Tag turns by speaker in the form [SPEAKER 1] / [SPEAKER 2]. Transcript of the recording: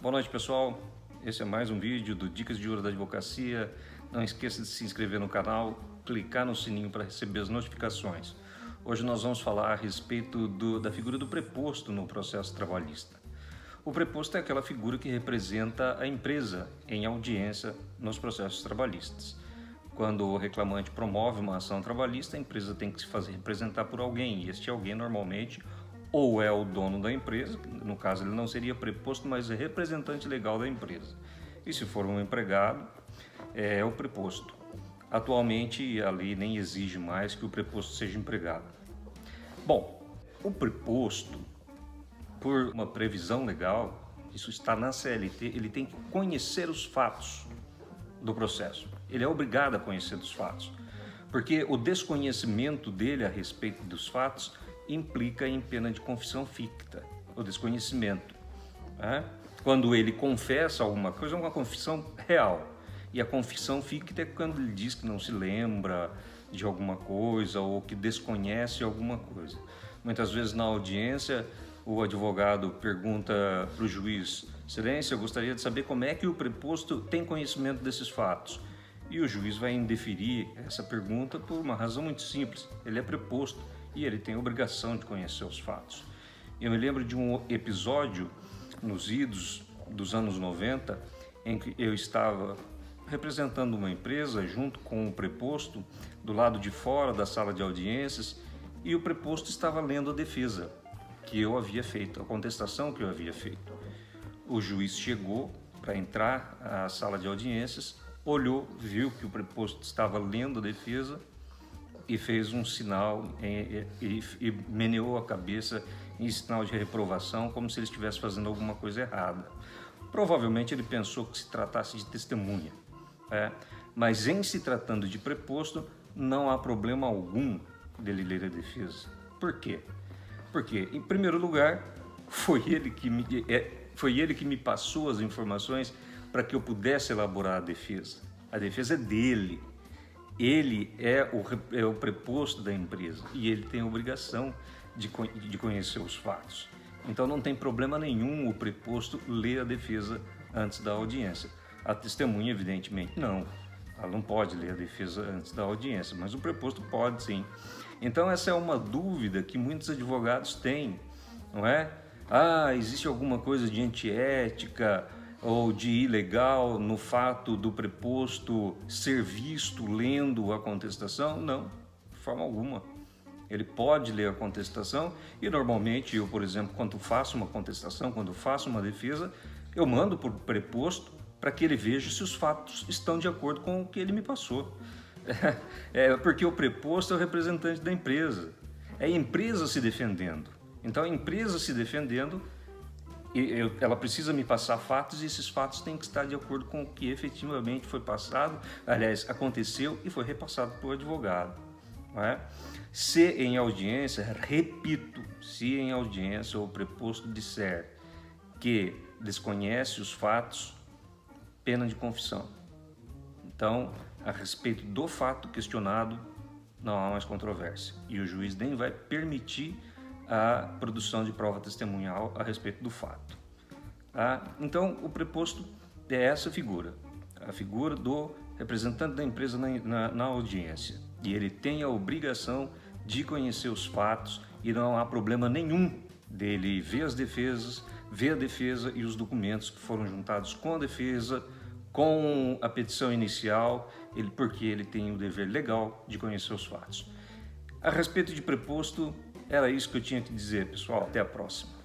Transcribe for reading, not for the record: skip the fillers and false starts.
[SPEAKER 1] Boa noite, pessoal. Esse é mais um vídeo do Dicas de Ouro da Advocacia. Não esqueça de se inscrever no canal, clicar no sininho para receber as notificações. Hoje nós vamos falar a respeito da figura do preposto no processo trabalhista. O preposto é aquela figura que representa a empresa em audiência nos processos trabalhistas. Quando o reclamante promove uma ação trabalhista, a empresa tem que se fazer representar por alguém, e este alguém normalmente ou é o dono da empresa, no caso ele não seria preposto, mas é representante legal da empresa. E se for um empregado, é o preposto. Atualmente a lei nem exige mais que o preposto seja empregado. Bom, o preposto, por uma previsão legal, isso está na CLT, ele tem que conhecer os fatos do processo. Ele é obrigado a conhecer dos fatos, porque o desconhecimento dele a respeito dos fatos implica em pena de confissão ficta, o desconhecimento. Quando ele confessa alguma coisa, é uma confissão real. E a confissão ficta é quando ele diz que não se lembra de alguma coisa ou que desconhece alguma coisa. Muitas vezes na audiência, o advogado pergunta para o juiz: Excelência, eu gostaria de saber como é que o preposto tem conhecimento desses fatos. E o juiz vai indeferir essa pergunta por uma razão muito simples: ele é preposto e ele tem a obrigação de conhecer os fatos. Eu me lembro de um episódio nos idos dos anos 90 em que eu estava representando uma empresa junto com o preposto do lado de fora da sala de audiências, e o preposto estava lendo a defesa que eu havia feito, a contestação que eu havia feito. O juiz chegou para entrar à sala de audiências, olhou, viu que o preposto estava lendo a defesa e fez um sinal e meneou a cabeça em sinal de reprovação, como se ele estivesse fazendo alguma coisa errada. Provavelmente ele pensou que se tratasse de testemunha, mas em se tratando de preposto, não há problema algum dele ler a defesa. Por quê? Porque, em primeiro lugar, foi ele que me passou as informações para que eu pudesse elaborar a defesa. A defesa é dele. Ele é o preposto da empresa e ele tem a obrigação de conhecer os fatos. Então não tem problema nenhum o preposto ler a defesa antes da audiência. A testemunha, evidentemente, não. Ela não pode ler a defesa antes da audiência, mas o preposto pode sim. Então essa é uma dúvida que muitos advogados têm, não é? Existe alguma coisa de antiética ou de ilegal no fato do preposto ser visto lendo a contestação? Não, de forma alguma. Ele pode ler a contestação e normalmente eu, por exemplo, quando faço uma contestação, quando faço uma defesa, eu mando para o preposto para que ele veja se os fatos estão de acordo com o que ele me passou. Porque o preposto é o representante da empresa, é a empresa se defendendo. Então a empresa se defendendo, ela precisa me passar fatos e esses fatos têm que estar de acordo com o que efetivamente foi passado, aliás, aconteceu e foi repassado para o advogado. Não é? Se em audiência, repito, se em audiência o preposto disser que desconhece os fatos, pena de confissão. Então, a respeito do fato questionado, não há mais controvérsia e o juiz nem vai permitir a produção de prova testemunhal a respeito do fato. Então, o preposto é essa figura, a figura do representante da empresa na audiência. E ele tem a obrigação de conhecer os fatos e não há problema nenhum dele ver as defesas, ver a defesa e os documentos que foram juntados com a defesa, com a petição inicial, porque ele tem o dever legal de conhecer os fatos. A respeito de preposto, era isso que eu tinha que dizer, pessoal. Até a próxima.